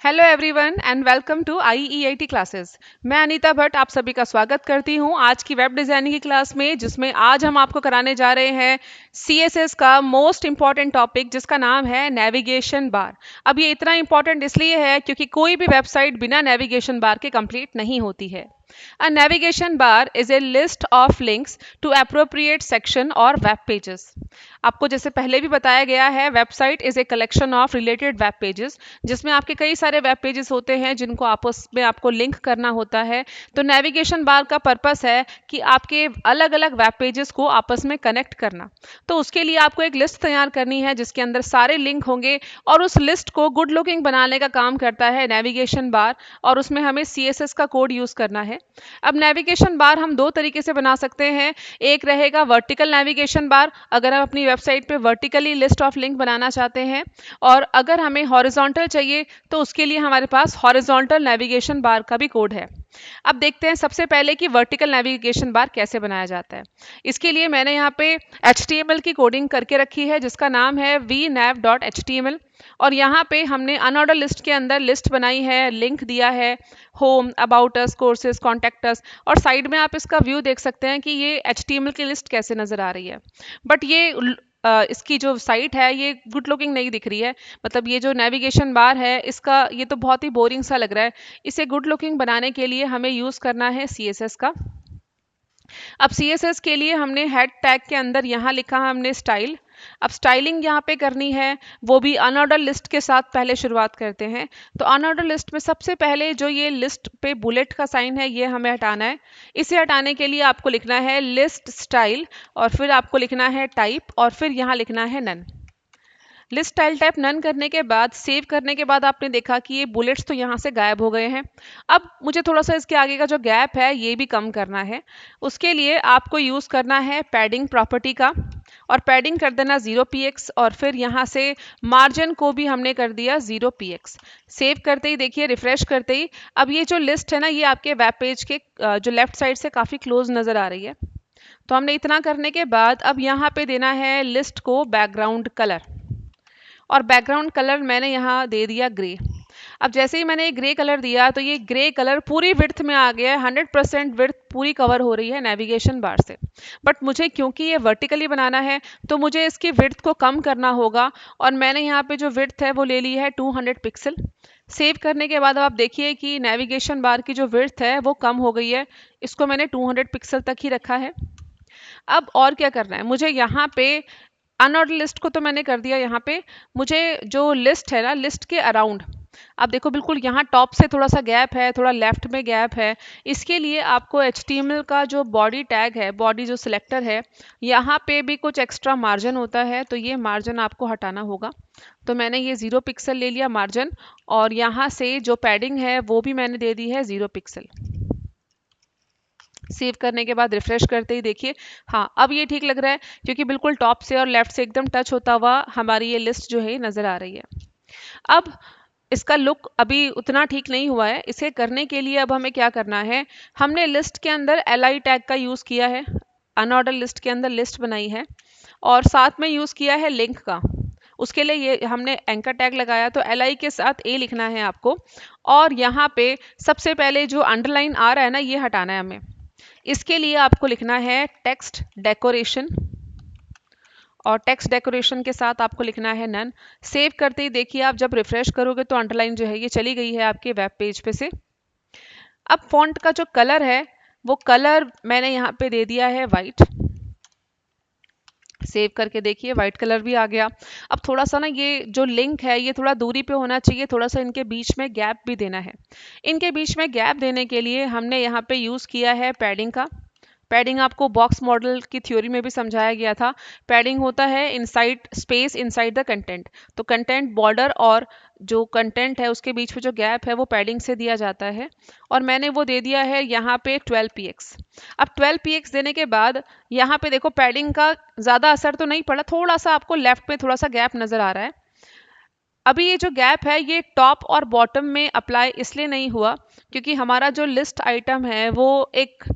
Hello everyone and welcome to IEIT classes. मैं अनीता भट्ट आप सभी का स्वागत करती हूं आज की वेब डिज़ाइनिंग की क्लास में, जिसमें आज हम आपको कराने जा रहे हैं CSS का मोस्ट इम्पॉर्टेंट टॉपिक, जिसका नाम है नेविगेशन बार। अब ये इतना इम्पॉर्टेंट इसलिए है क्योंकि कोई भी वेबसाइट बिना नेविगेशन बार के कंप्लीट नहीं होती है। A navigation bar is a list of links to appropriate section or web pages। आपको जैसे पहले भी बताया गया है, website is a collection of related web pages, जिसमें आपके कई सारे वेब पेजेस होते हैं जिनको आपस में आपको लिंक करना होता है। तो नेविगेशन बार का पर्पस है कि आपके अलग अलग वेब पेजेस को आपस में कनेक्ट करना। तो उसके लिए आपको एक लिस्ट तैयार करनी है जिसके अंदर सारे लिंक होंगे, और उस लिस्ट को गुड लुकिंग बनाने का काम करता है नेविगेशन बार, और उसमें हमें CSS का कोड यूज करना है। अब नेविगेशन बार हम दो तरीके से बना सकते हैं। एक रहेगा वर्टिकल नेविगेशन बार, अगर हम अपनी वेबसाइट पे वर्टिकली लिस्ट ऑफ लिंक बनाना चाहते हैं, और अगर हमें हॉरिजॉन्टल चाहिए तो उसके लिए हमारे पास हॉरिजॉन्टल नेविगेशन बार का भी कोड है। अब देखते हैं सबसे पहले कि वर्टिकल नेविगेशन बार कैसे बनाया जाता है। इसके लिए मैंने यहाँ पे HTML की कोडिंग करके रखी है जिसका नाम है vnav.html, और यहाँ पे हमने अनऑर्डर लिस्ट के अंदर लिस्ट बनाई है, लिंक दिया है, home, about us, courses, contact us, और साइड में आप इसका व्यू देख सकते हैं कि ये HTML की लिस्ट कैसे नज़र आ रही है। बट ये इसकी जो साइट है ये गुड लुकिंग नहीं दिख रही है, मतलब ये जो नेविगेशन बार है इसका ये तो बहुत ही बोरिंग सा लग रहा है। इसे गुड लुकिंग बनाने के लिए हमें यूज़ करना है CSS का। अब CSS के लिए हमने हेड टैग के अंदर यहाँ लिखा है हमने स्टाइल। अब स्टाइलिंग यहाँ पे करनी है, वो भी अनऑर्डर लिस्ट के साथ पहले शुरुआत करते हैं। तो अनऑर्डर लिस्ट में सबसे पहले जो ये लिस्ट पे बुलेट का साइन है ये हमें हटाना है। इसे हटाने के लिए आपको लिखना है लिस्ट स्टाइल, और फिर आपको लिखना है टाइप, और फिर यहाँ लिखना है none. List style type none करने के बाद सेव करने के बाद आपने देखा कि ये बुलेट्स तो यहाँ से गायब हो गए हैं। अब मुझे थोड़ा सा इसके आगे का जो गैप है ये भी कम करना है। उसके लिए आपको यूज़ करना है पैडिंग प्रॉपर्टी का, और पैडिंग कर देना 0px, और फिर यहाँ से मार्जिन को भी हमने कर दिया 0px। सेव करते ही देखिए, रिफ्रेश करते ही अब ये जो लिस्ट है ना ये आपके वेब पेज के जो लेफ्ट साइड से काफ़ी क्लोज नज़र आ रही है। तो हमने इतना करने के बाद अब यहाँ पे देना है लिस्ट को बैकग्राउंड कलर, और बैकग्राउंड कलर मैंने यहाँ दे दिया ग्रे। अब जैसे ही मैंने ग्रे कलर दिया तो ये ग्रे कलर पूरी विड्थ में आ गया है, 100% विड्थ पूरी कवर हो रही है नेविगेशन बार से। बट मुझे क्योंकि ये वर्टिकली बनाना है तो मुझे इसकी विड्थ को कम करना होगा, और मैंने यहाँ पे जो विड्थ है वो ले ली है 200 पिक्सल। सेव करने के बाद अब आप देखिए कि नेविगेशन बार की जो विड्थ है वो कम हो गई है, इसको मैंने 200 पिक्सल तक ही रखा है। अब और क्या करना है मुझे, यहाँ पे अनऑर्डर लिस्ट को तो मैंने कर दिया। यहाँ पे मुझे जो लिस्ट है ना, लिस्ट के अराउंड आप देखो बिल्कुल यहाँ टॉप से थोड़ा सा गैप है, थोड़ा लेफ्ट में गैप है। इसके लिए आपको HTML का जो बॉडी टैग है, बॉडी जो सिलेक्टर है, यहाँ पे भी कुछ एक्स्ट्रा मार्जिन होता है, तो ये मार्जिन आपको हटाना होगा। तो मैंने ये 0 पिक्सल ले लिया मार्जिन, और यहाँ से जो पैडिंग है वो भी मैंने दे दी है 0 पिक्सल। सेव करने के बाद रिफ्रेश करते ही देखिए, हाँ अब ये ठीक लग रहा है, क्योंकि बिल्कुल टॉप से और लेफ्ट से एकदम टच होता हुआ हमारी ये लिस्ट जो है नज़र आ रही है। अब इसका लुक अभी उतना ठीक नहीं हुआ है। इसे करने के लिए अब हमें क्या करना है, हमने लिस्ट के अंदर li टैग का यूज़ किया है, अनऑर्डर लिस्ट के अंदर लिस्ट बनाई है, और साथ में यूज़ किया है लिंक का। उसके लिए ये हमने एंकर टैग लगाया, तो li के साथ a लिखना है आपको, और यहाँ पे सबसे पहले जो अंडरलाइन आ रहा है ना ये हटाना है हमें। इसके लिए आपको लिखना है टेक्स्ट डेकोरेशन, और टेक्स्ट डेकोरेशन के साथ आपको लिखना है नन। सेव करते ही देखिए आप जब रिफ्रेश करोगे तो अंडरलाइन जो है ये चली गई है आपके वेब पेज पे से। अब फॉन्ट का जो कलर है वो कलर मैंने यहाँ पे दे दिया है वाइट। सेव करके देखिए वाइट कलर भी आ गया। अब थोड़ा सा ना ये जो लिंक है ये थोड़ा दूरी पे होना चाहिए, थोड़ा सा इनके बीच में गैप भी देना है। इनके बीच में गैप देने के लिए हमने यहाँ पे यूज़ किया है पैडिंग का। पैडिंग आपको बॉक्स मॉडल की थ्योरी में भी समझाया गया था। पैडिंग होता है inside space inside the content, तो कंटेंट बॉर्डर और जो कंटेंट है उसके बीच में जो गैप है वो पैडिंग से दिया जाता है, और मैंने वो दे दिया है यहाँ पे 12px। अब 12px देने के बाद यहाँ पे देखो पैडिंग का ज़्यादा असर तो नहीं पड़ा, थोड़ा सा आपको लेफ्ट में थोड़ा सा गैप नज़र आ रहा है। अभी ये जो गैप है ये टॉप और बॉटम में अप्लाई इसलिए नहीं हुआ क्योंकि हमारा जो लिस्ट आइटम है वो एक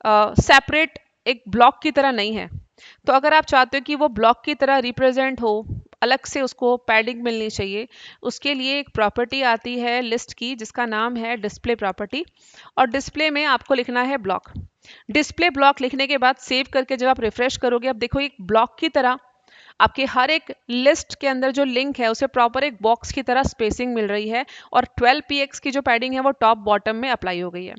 सेपरेट एक ब्लॉक की तरह नहीं है। तो अगर आप चाहते हो कि वो ब्लॉक की तरह रिप्रेजेंट हो, अलग से उसको पैडिंग मिलनी चाहिए। उसके लिए एक प्रॉपर्टी आती है लिस्ट की जिसका नाम है डिस्प्ले प्रॉपर्टी, और डिस्प्ले में आपको लिखना है ब्लॉक। डिस्प्ले ब्लॉक लिखने के बाद सेव करके जब आप रिफ्रेश करोगे, अब देखो एक ब्लॉक की तरह आपके हर एक लिस्ट के अंदर जो लिंक है उसे प्रॉपर एक बॉक्स की तरह स्पेसिंग मिल रही है, और 12 px की जो पैडिंग है वो टॉप बॉटम में अप्लाई हो गई है।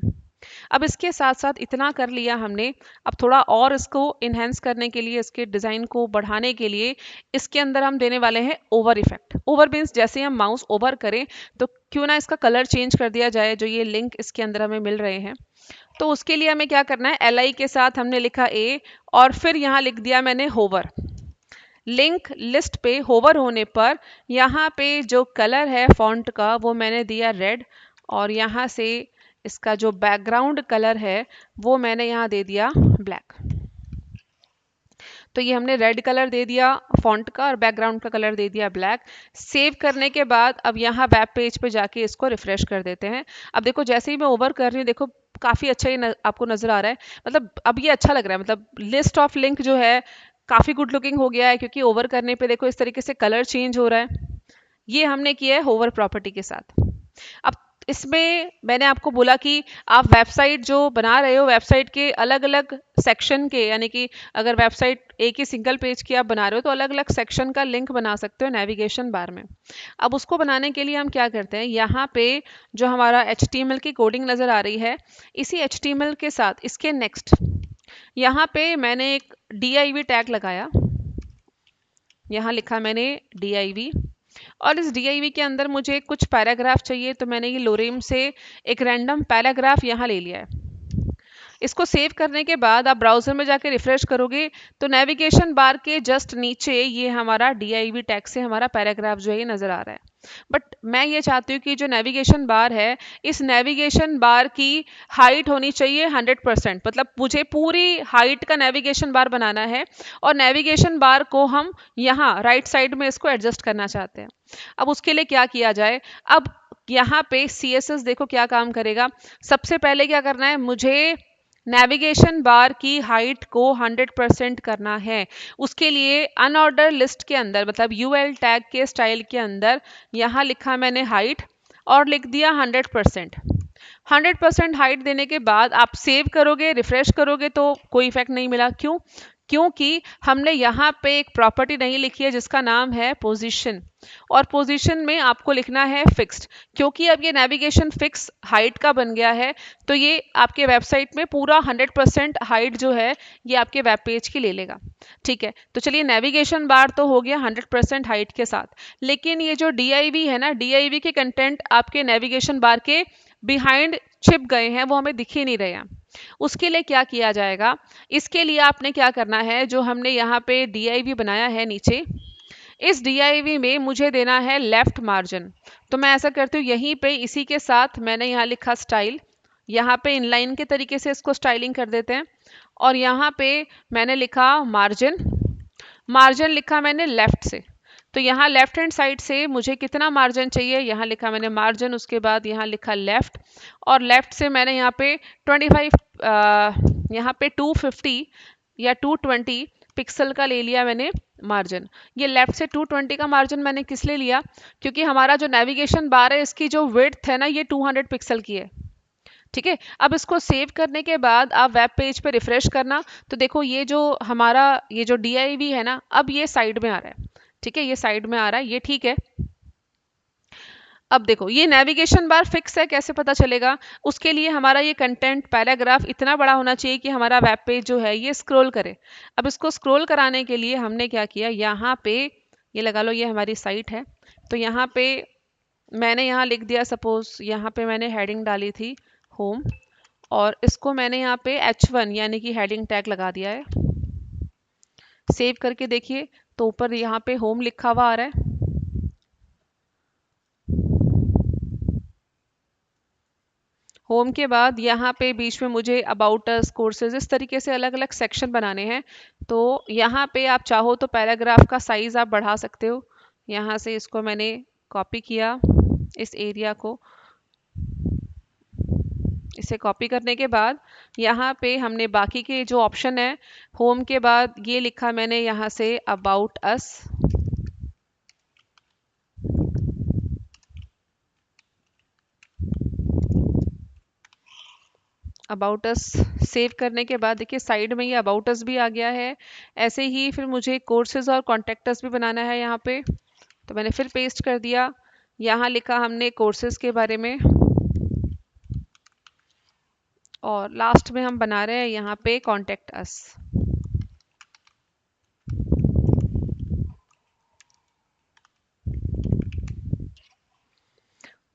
अब इसके साथ साथ इतना कर लिया हमने, अब थोड़ा और इसको इन्हेंस करने के लिए, इसके डिज़ाइन को बढ़ाने के लिए इसके अंदर हम देने वाले हैं ओवर इफेक्ट। ओवर मीन्स जैसे ही हम माउस ओवर करें तो क्यों ना इसका कलर चेंज कर दिया जाए, जो ये लिंक इसके अंदर हमें मिल रहे हैं। तो उसके लिए हमें क्या करना है, LI के साथ हमने लिखा A, और फिर यहाँ लिख दिया मैंने होवर। लिंक लिस्ट पे होवर होने पर यहाँ पे जो कलर है फॉन्ट का वो मैंने दिया रेड, और यहाँ से इसका जो बैकग्राउंड कलर है वो मैंने यहाँ दे दिया ब्लैक। तो ये हमने रेड कलर दे दिया फॉन्ट का और बैकग्राउंड का कलर दे दिया ब्लैक। सेव करने के बाद अब यहाँ वेब पेज पे जाके इसको रिफ्रेश कर देते हैं। अब देखो जैसे ही मैं ओवर कर रही हूँ, देखो काफ़ी अच्छा ये आपको नज़र आ रहा है, मतलब अब ये अच्छा लग रहा है, मतलब लिस्ट ऑफ लिंक जो है काफ़ी गुड लुकिंग हो गया है, क्योंकि ओवर करने पे देखो इस तरीके से कलर चेंज हो रहा है। ये हमने किया है होवर प्रॉपर्टी के साथ। अब इसमें मैंने आपको बोला कि आप वेबसाइट जो बना रहे हो, वेबसाइट के अलग अलग सेक्शन के, यानी कि अगर वेबसाइट एक ही सिंगल पेज की आप बना रहे हो तो अलग अलग सेक्शन का लिंक बना सकते हो नेविगेशन बार में। अब उसको बनाने के लिए हम क्या करते हैं, यहाँ पे जो हमारा HTML की कोडिंग नज़र आ रही है, इसी HTML के साथ इसके नेक्स्ट यहाँ पे मैंने एक div टैग लगाया। यहाँ लिखा मैंने div, और इस div के अंदर मुझे कुछ पैराग्राफ चाहिए, तो मैंने ये लोरेम से एक रैंडम पैराग्राफ यहाँ ले लिया है। इसको सेव करने के बाद आप ब्राउजर में जाके रिफ्रेश करोगे तो नेविगेशन बार के जस्ट नीचे ये हमारा div टैग से हमारा पैराग्राफ जो है ये नज़र आ रहा है। बट मैं ये चाहती हूँ कि जो नेविगेशन बार है, इस नेविगेशन बार की हाइट होनी चाहिए 100%, मतलब मुझे पूरी हाइट का नेविगेशन बार बनाना है, और नेविगेशन बार को हम यहाँ राइट साइड में इसको एडजस्ट करना चाहते हैं। अब उसके लिए क्या किया जाए, अब यहाँ पे CSS देखो क्या काम करेगा। सबसे पहले क्या करना है, मुझे नेविगेशन बार की हाइट को 100% करना है। उसके लिए अनऑर्डर लिस्ट के अंदर, मतलब UL टैग के स्टाइल के अंदर यहाँ लिखा मैंने हाइट और लिख दिया 100%। 100% हाइट देने के बाद आप सेव करोगे, रिफ्रेश करोगे तो कोई इफेक्ट नहीं मिला। क्यों? क्योंकि हमने यहाँ पे एक प्रॉपर्टी नहीं लिखी है जिसका नाम है पोजीशन, और पोजीशन में आपको लिखना है फिक्स्ड। क्योंकि अब ये नेविगेशन फिक्स हाइट का बन गया है, तो ये आपके वेबसाइट में पूरा 100% हाइट जो है ये आपके वेब पेज की ले लेगा। ठीक है, तो चलिए नेविगेशन बार तो हो गया 100% हाइट के साथ, लेकिन ये जो div है ना, div के कंटेंट आपके नेविगेशन बार के बिहाइंड छिप गए हैं, वो हमें दिख ही नहीं रहे हैं। उसके लिए क्या किया जाएगा, इसके लिए आपने क्या करना है, जो हमने यहाँ पे div बनाया है नीचे, इस div में मुझे देना है लेफ्ट मार्जिन। तो मैं ऐसा करती हूँ, यहीं पे इसी के साथ मैंने यहाँ लिखा स्टाइल, यहाँ पे इनलाइन के तरीके से इसको स्टाइलिंग कर देते हैं, और यहाँ पे मैंने लिखा मार्जिन। मार्जिन लिखा मैंने लेफ्ट से, तो यहाँ लेफ्ट हैंड साइड से मुझे कितना मार्जिन चाहिए, यहाँ लिखा मैंने मार्जिन, उसके बाद यहाँ लिखा लेफ्ट, और लेफ्ट से मैंने यहाँ पे 25 यहाँ पे 250 या 220 पिक्सल का ले लिया मैंने मार्जिन। ये लेफ्ट से 220 का मार्जिन मैंने किस लिए लिया, क्योंकि हमारा जो नेविगेशन बार है इसकी जो विड्थ है ना ये 200 पिक्सल की है। ठीक है, अब इसको सेव करने के बाद आप वेब पेज पे रिफ्रेश करना, तो देखो ये जो हमारा ये जो div है ना, अब ये साइड में आ रहा है। ठीक है, ये साइड में आ रहा है, ये ठीक है। अब देखो ये नेविगेशन बार फिक्स है, कैसे पता चलेगा, उसके लिए हमारा ये कंटेंट पैराग्राफ इतना बड़ा होना चाहिए कि हमारा वेब पेज जो है ये स्क्रॉल करे। अब इसको स्क्रॉल कराने के लिए हमने क्या किया, यहाँ पे ये लगा लो, ये हमारी साइट है, तो यहाँ पे मैंने यहाँ लिख दिया, सपोज यहाँ पे मैंने हेडिंग डाली थी होम, और इसको मैंने यहाँ पे H1 यानी कि हेडिंग टैग लगा दिया है। सेव करके देखिए तो ऊपर यहाँ पे होम लिखा हुआ आ रहा है। होम के बाद यहाँ पे बीच में मुझे अबाउट अस, कोर्सेज, इस तरीके से अलग अलग सेक्शन बनाने हैं। तो यहाँ पे आप चाहो तो पैराग्राफ का साइज आप बढ़ा सकते हो। यहाँ से इसको मैंने कॉपी किया, इस एरिया को, इसे कॉपी करने के बाद यहाँ पे हमने बाकी के जो ऑप्शन है, होम के बाद ये लिखा मैंने यहाँ say about us, about us save करने के बाद देखिए साइड में ये अबाउट अस भी आ गया है। ऐसे ही फिर मुझे कोर्सेज और कॉन्टैक्ट अस भी बनाना है यहाँ पे, तो मैंने फिर पेस्ट कर दिया। यहाँ लिखा हमने कोर्सेज के बारे में, और लास्ट में हम बना रहे हैं यहाँ पे कॉन्टैक्ट अस।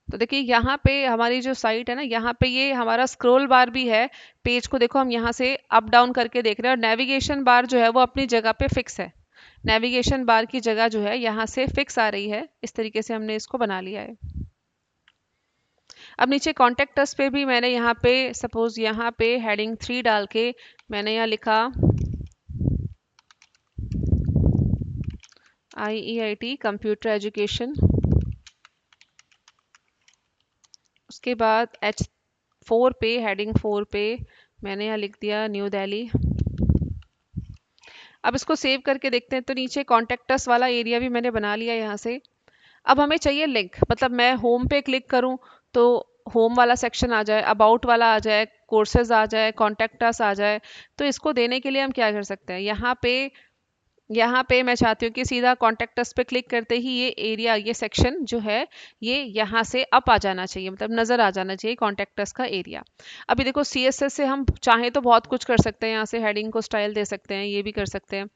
तो देखिए यहाँ पे हमारी जो साइट है ना, यहाँ पे ये हमारा स्क्रॉल बार भी है। पेज को देखो हम यहाँ से अप डाउन करके देख रहे हैं, और नेविगेशन बार जो है वो अपनी जगह पे फिक्स है। नेविगेशन बार की जगह जो है यहाँ से फिक्स आ रही है। इस तरीके से हमने इसको बना लिया है। अब नीचे कॉन्टेक्ट अस पे भी मैंने यहाँ पे सपोज यहाँ पे हेडिंग 3 डाल के मैंने यहाँ लिखा IEIT कंप्यूटर एजुकेशन। उसके बाद H4 पे हेडिंग 4 पे मैंने यहाँ लिख दिया न्यू दिल्ली। अब इसको सेव करके देखते हैं, तो नीचे कॉन्टेक्ट अस वाला एरिया भी मैंने बना लिया यहाँ से। अब हमें चाहिए लिंक, मतलब मैं होम पे क्लिक करूँ तो होम वाला सेक्शन आ जाए, अबाउट वाला आ जाए, कोर्सेज आ जाए, कॉन्टेक्ट अस आ जाए। तो इसको देने के लिए हम क्या कर सकते हैं, यहाँ पे मैं चाहती हूँ कि सीधा कॉन्टेक्ट अस पे क्लिक करते ही ये एरिया, ये सेक्शन जो है ये यहाँ से अप आ जाना चाहिए, मतलब नज़र आ जाना चाहिए कॉन्टेक्ट अस का एरिया। अभी देखो CSS से हम चाहें तो बहुत कुछ कर सकते हैं, यहाँ से हेडिंग को स्टाइल दे सकते हैं, ये भी कर सकते हैं।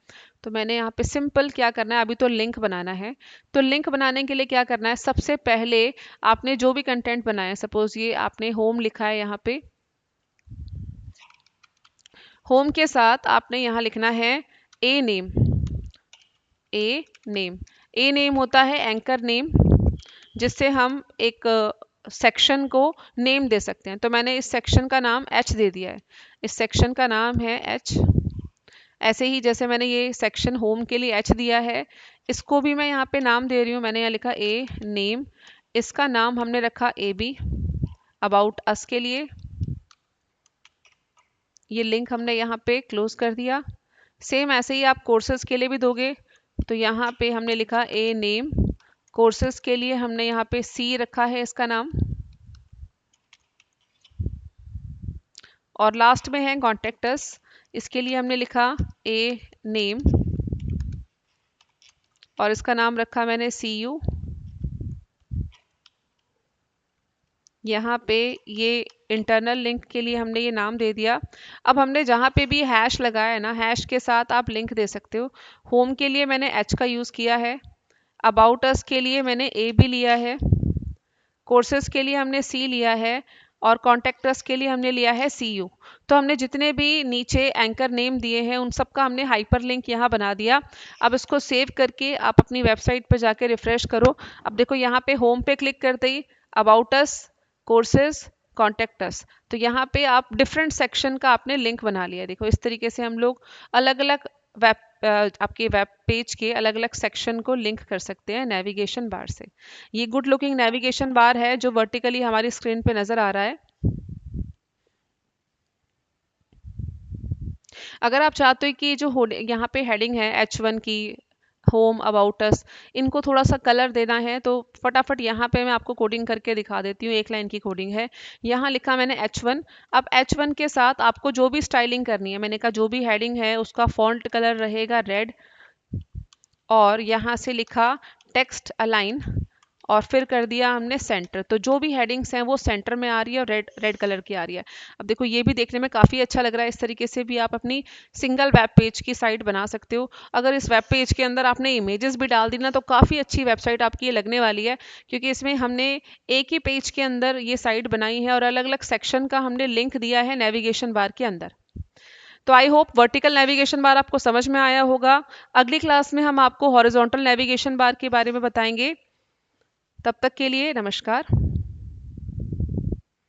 तो मैंने यहाँ पे सिंपल क्या करना है, अभी तो लिंक बनाना है। तो लिंक बनाने के लिए क्या करना है, सबसे पहले आपने जो भी कंटेंट बनाया, सपोज ये आपने होम लिखा है, यहाँ पे होम के साथ आपने यहाँ लिखना है ए नेम। ए नेम होता है एंकर नेम, जिससे हम एक सेक्शन को नेम दे सकते हैं। तो मैंने इस सेक्शन का नाम H दे दिया है, इस सेक्शन का नाम है H। ऐसे ही जैसे मैंने ये सेक्शन होम के लिए H दिया है, इसको भी मैं यहाँ पे नाम दे रही हूँ। मैंने यहाँ लिखा ए नेम, इसका नाम हमने रखा AB। अबाउट अस के लिए ये लिंक हमने यहाँ पे क्लोज कर दिया। सेम ऐसे ही आप कोर्सेज के लिए भी दोगे, तो यहाँ पे हमने लिखा ए नेम, कोर्सेज के लिए हमने यहाँ पे C रखा है इसका नाम, और लास्ट में है कॉन्टेक्ट अस, इसके लिए हमने लिखा ए नेम और इसका नाम रखा मैंने CU। यहाँ पे ये इंटरनल लिंक के लिए हमने ये नाम दे दिया। अब हमने जहाँ पे भी हैश लगाया है ना, हैश के साथ आप लिंक दे सकते हो। होम के लिए मैंने H का यूज़ किया है, अबाउट अस के लिए मैंने AB लिया है, कोर्सेज के लिए हमने C लिया है, और कॉन्टेक्ट अस के लिए हमने लिया है CU। तो हमने जितने भी नीचे एंकर नेम दिए हैं उन सब का हमने हाइपर लिंक यहाँ बना दिया। अब इसको सेव करके आप अपनी वेबसाइट पर जाके रिफ्रेश करो। अब देखो यहाँ पे होम पे क्लिक करते ही about us, courses, contact us, तो यहाँ पे आप डिफरेंट सेक्शन का आपने लिंक बना लिया। देखो इस तरीके से हम लोग अलग अलग वेब आपके वेब पेज के अलग अलग सेक्शन को लिंक कर सकते हैं नेविगेशन बार से। ये गुड लुकिंग नेविगेशन बार है जो वर्टिकली हमारी स्क्रीन पे नजर आ रहा है। अगर आप चाहते हो कि जो यहाँ पे हेडिंग है H1 की, होम, अबाउट अस, इनको थोड़ा सा कलर देना है, तो फटाफट यहाँ पे मैं आपको कोडिंग करके दिखा देती हूँ। एक लाइन की कोडिंग है, यहाँ लिखा मैंने H1। अब H1 के साथ आपको जो भी स्टाइलिंग करनी है, मैंने कहा जो भी हेडिंग है उसका फॉन्ट कलर रहेगा रेड, और यहाँ से लिखा टेक्स्ट अलाइन, और फिर कर दिया हमने सेंटर। तो जो भी हेडिंग्स हैं वो सेंटर में आ रही है और रेड रेड कलर की आ रही है। अब देखो ये भी देखने में काफ़ी अच्छा लग रहा है। इस तरीके से भी आप अपनी सिंगल वेब पेज की साइट बना सकते हो। अगर इस वेब पेज के अंदर आपने इमेजेस भी डाल दी ना, तो काफ़ी अच्छी वेबसाइट आपकी ये लगने वाली है, क्योंकि इसमें हमने एक ही पेज के अंदर ये साइट बनाई है और अलग अलग सेक्शन का हमने लिंक दिया है नेविगेशन बार के अंदर। तो I hope vertical navigation bar आपको समझ में आया होगा। अगली क्लास में हम आपको हॉरिजॉन्टल नेविगेशन बार के बारे में बताएंगे। तब तक के लिए नमस्कार।